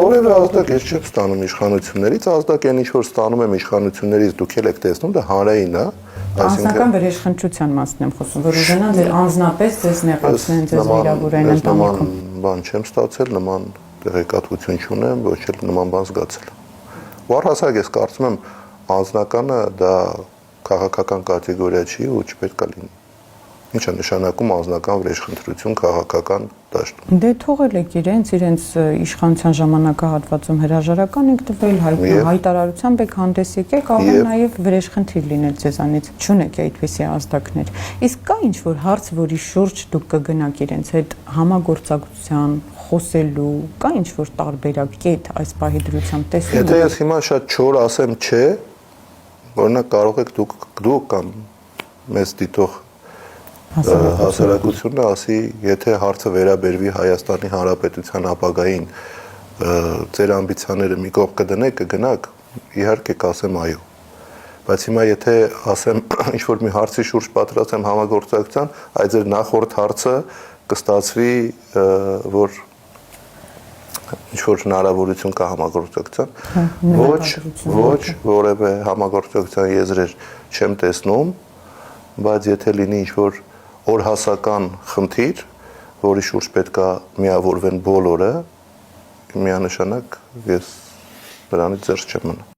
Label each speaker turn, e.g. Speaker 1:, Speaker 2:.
Speaker 1: Որևէ ազդակ ես չեմ ստանում իշխանություններից, ազդակ այն ինչ որ ստանում եմ իշխանություններից, դուք եք տեսնում, դա հանրային է,
Speaker 2: Անձնական վրեժխնդրության մասն եմ խոսում, որ ուզենան ձեր անձնապես ձեզ նեղացնեն, ձեզ վիրավորեն ընտանիքում։
Speaker 1: Բան չեմ ստացել, նման տեղեկատվություն չունեմ, ոչ էլ նման բան զգացել։ Ու առհասարակ ես կարծում եմ անձնականը դա քաղաքական կատեգորիա չի ու չպետք է լինի։ Ինչ է նշանակում անձնական վրեժխնդրություն քաղաքական դաշտում։
Speaker 2: Դե թողել եք իրենց իշխանության ժամանակահատվածում հրաժարական եք տվել, հայտարարությամբ եք հանդես եկել, կարող է նաև վրեժխնդիր լինել ձեզանից, չունեք այդպիսի ազդակներ։ Իսկ կա ինչ-որ հարց, որի շուրջ դուք կգնաք իրենց հետ համագործակցության, խոսելու, կա ինչ-որ տարբերակ կետ այս պահի դրությամբ տեսնում եք։
Speaker 1: Եթե ես հիմա շատ չոր ասեմ չէ, օրինակ կարող եք դուք կամ մեզ դիտող հասարակությունը ասի, եթե հարցը վերաբերվի Հայաստանի Հանրապետության ապագային, ձեր ամբիցիաները մի կողմ կդնեք, կգնաք, իհարկե կասեմ այո։ Բայց հիմա եթե ասեմ ինչ-որ մի հարցի շուրջ պատրաստ եմ համագործակցության, այդ ձեր նախորդ հարցը կստացվի, որ ինչ-որ հնարավորություն կա համագործակցության, ոչ որևէ համագործակցության եզրեր չեմ տեսնում, բայց եթե լինի ինչ-որ օրհասական խնդիր, որի շուրջ պետք է միավորվեն բոլորը, միանշանակ ես նրանից զերծ չեմ մնա։